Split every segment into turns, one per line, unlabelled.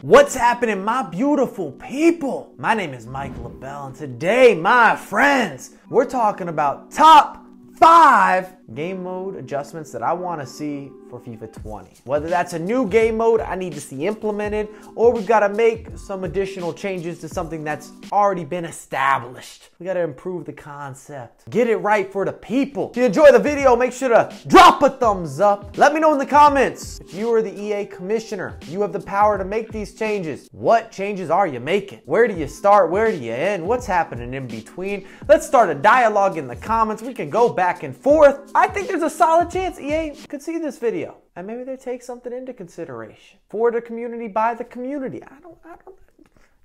What's happening, my beautiful people? My name is LaBelle, and today, my friends, we're talking about top 5 game mode adjustments that I want to see for FIFA 20. Whether that's a new game mode I need to see implemented, or we've got to make some additional changes to something that's already been established. We got to improve the concept. Get it right for the people. If you enjoy the video, make sure to drop a thumbs up. Let me know in the comments. If you are the EA commissioner, you have the power to make these changes. What changes are you making? Where do you start? Where do you end? What's happening in between? Let's start a dialogue in the comments. We can go back and forth. I think there's a solid chance EA could see this video and maybe they take something into consideration for the community, by the community. I don't.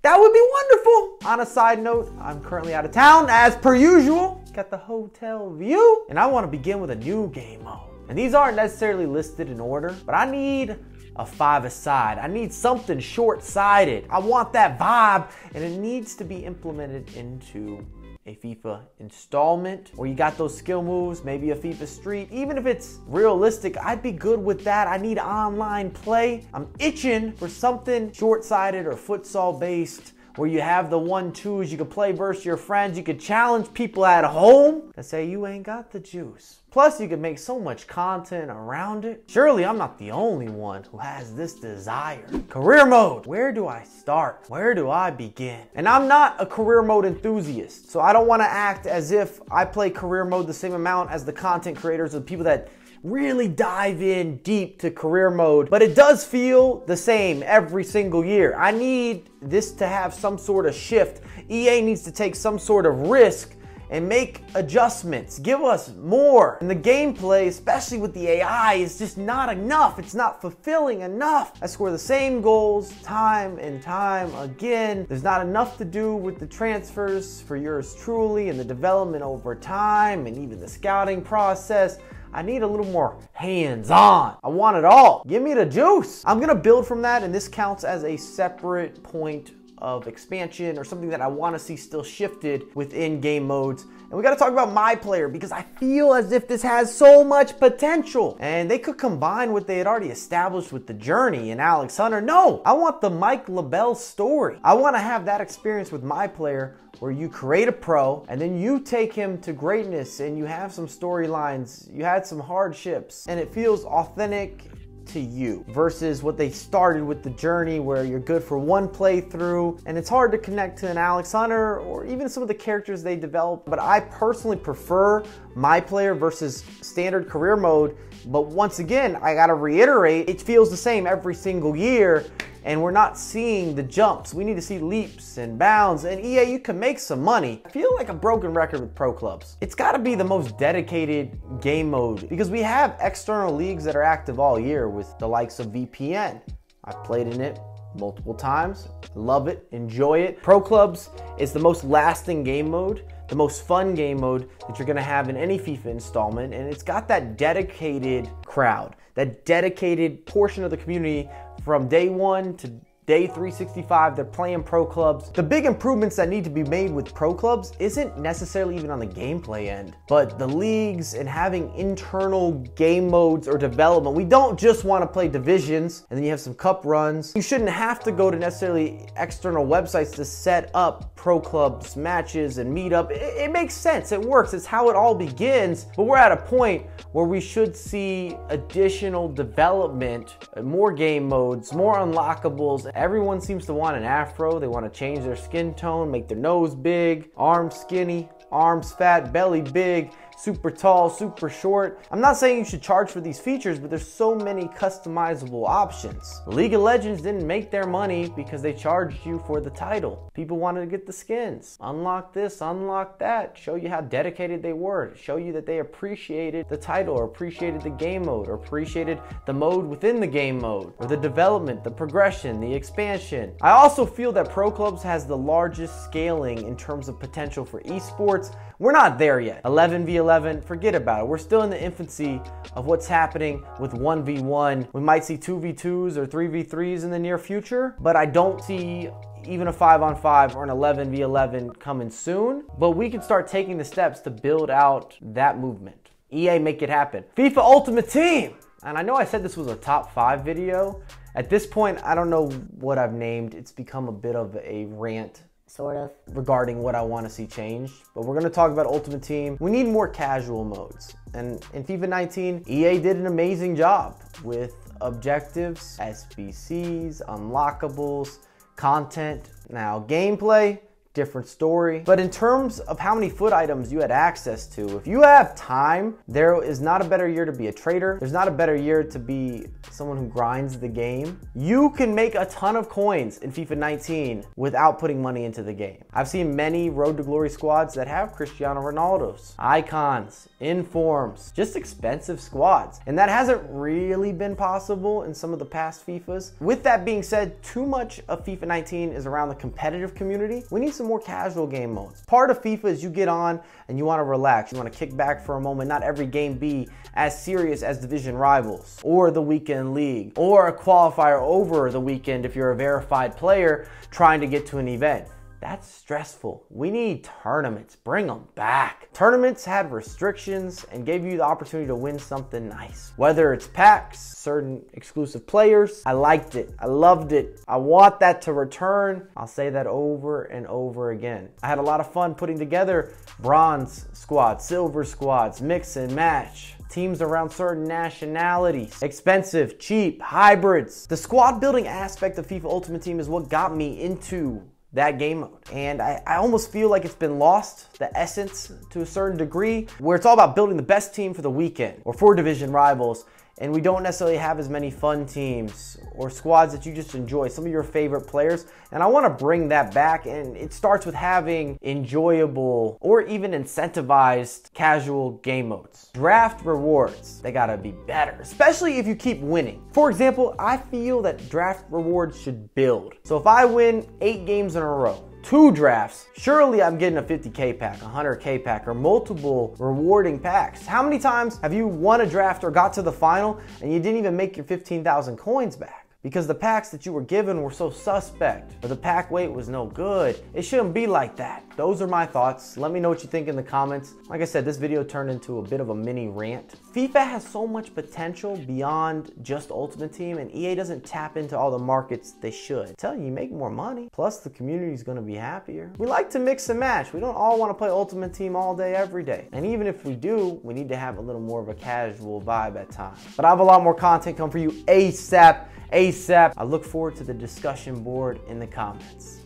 That would be wonderful. On a side note, I'm currently out of town as per usual. Got the hotel view, and I want to begin with a new game mode. And these aren't necessarily listed in order, but I need a 5-a-side. I need something short-sided. I want that vibe, and it needs to be implemented into a FIFA installment, or you got those skill moves, maybe a FIFA Street. Even if it's realistic, I'd be good with that. I need online play. I'm itching for something short-sided or futsal based, where you have the 1-2s, you could play versus your friends, you could challenge people at home that say you ain't got the juice. Plus, you could make so much content around it. Surely I'm not the only one who has this desire. Career mode. Where do I start? Where do I begin? And I'm not a career mode enthusiast, so I don't want to act as if I play career mode the same amount as the content creators or the people that really dive in deep to career mode, but it does feel the same every single year. I need this to have some sort of shift. EA needs to take some sort of risk and make adjustments. Give us more. And the gameplay, especially with the AI, is just not enough. It's not fulfilling enough. I score the same goals time and time again. There's not enough to do with the transfers for yours truly and the development over time and even the scouting process. I need a little more hands-on. I want it all. Give me the juice. I'm gonna build from that, and this counts as a separate point of expansion or something that I want to see still shifted within game modes. And we got to talk about my player, because I feel as if this has so much potential, and they could combine what they had already established with the journey and Alex Hunter. No, I want the LaBelle story. I want to have that experience with my player where you create a pro and then you take him to greatness and you have some storylines, you had some hardships, and it feels authentic to you versus what they started with the journey, where you're good for one playthrough and it's hard to connect to an Alex Hunter or even some of the characters they developed. But I personally prefer my player versus standard career mode. But once again, I gotta reiterate, it feels the same every single year, and we're not seeing the jumps. We need to see leaps and bounds, and EA, you can make some money. I feel like a broken record with pro clubs. It's gotta be the most dedicated game mode, because we have external leagues that are active all year with the likes of VPN. I've played in it multiple times, love it, enjoy it. Pro clubs is the most lasting game mode, the most fun game mode that you're gonna have in any FIFA installment, and it's got that dedicated crowd, that dedicated portion of the community from day 1 to day 365, they're playing pro clubs. The big improvements that need to be made with pro clubs isn't necessarily even on the gameplay end, but the leagues and having internal game modes or development. We don't just want to play divisions and then you have some cup runs. You shouldn't have to go to necessarily external websites to set up pro clubs matches and meet up. It makes sense, it works, it's how it all begins, but we're at a point where we should see additional development, more game modes, more unlockables. Everyone seems to want an afro. They want to change their skin tone, make their nose big, arms skinny, arms fat, belly big, super tall, super short. I'm not saying you should charge for these features, but there's so many customizable options. League of Legends didn't make their money because they charged you for the title. People wanted to get the skins. Unlock this, unlock that, show you how dedicated they were, show you that they appreciated the title or appreciated the game mode or appreciated the mode within the game mode or the development, the progression, the expansion. I also feel that Pro Clubs has the largest scaling in terms of potential for esports. We're not there yet. 11v11, forget about it. We're still in the infancy of what's happening with 1v1. We might see 2v2s or 3v3s in the near future, but I don't see even a 5-on-5 or an 11v11 coming soon. But we can start taking the steps to build out that movement. EA, make it happen. FIFA Ultimate Team. And I know I said this was a top 5 video. At this point, I don't know what I've named. It's become a bit of a rant,
sort of,
regarding what I want to see changed. But we're going to talk about Ultimate Team. We need more casual modes. And in FIFA 19, EA did an amazing job with objectives, SBCs, unlockables, content. Now, gameplay, different story. But in terms of how many foot items you had access to, if you have time, there is not a better year to be a trader. There's not a better year to be someone who grinds the game. You can make a ton of coins in FIFA 19 without putting money into the game. I've seen many Road to Glory squads that have Cristiano Ronaldos, icons, informs, just expensive squads. And that hasn't really been possible in some of the past FIFAs. With that being said, too much of FIFA 19 is around the competitive community. We need some more casual game modes. Part of FIFA is you get on and you want to relax. You want to kick back for a moment. Not every game be as serious as division rivals or the weekend league or a qualifier over the weekend if you're a verified player trying to get to an event. That's stressful. We need tournaments. Bring them back. Tournaments had restrictions and gave you the opportunity to win something nice. Whether it's packs, certain exclusive players, I liked it. I loved it. I want that to return. I'll say that over and over again. I had a lot of fun putting together bronze squads, silver squads, mix and match. Teams around certain nationalities, expensive, cheap, hybrids. The squad building aspect of FIFA Ultimate Team is what got me into that game mode. And I almost feel like it's been lost, the essence to a certain degree, where it's all about building the best team for the weekend or for division rivals. And we don't necessarily have as many fun teams or squads that you just enjoy, some of your favorite players. And I want to bring that back. And it starts with having enjoyable or even incentivized casual game modes. Draft rewards, they gotta be better, especially if you keep winning. For example, I feel that draft rewards should build. So if I win 8 games in a row, 2 drafts, surely I'm getting a 50K pack, a 100K pack, or multiple rewarding packs. How many times have you won a draft or got to the final and you didn't even make your 15,000 coins back? Because the packs that you were given were so suspect, or the pack weight was no good. It shouldn't be like that. Those are my thoughts. Let me know what you think in the comments. Like I said, this video turned into a bit of a mini rant. FIFA has so much potential beyond just Ultimate Team, and EA doesn't tap into all the markets they should. I tell you, you make more money, plus the community's gonna be happier. We like to mix and match. We don't all wanna play Ultimate Team all day, every day. And even if we do, we need to have a little more of a casual vibe at times. But I have a lot more content coming for you ASAP. I look forward to the discussion board in the comments.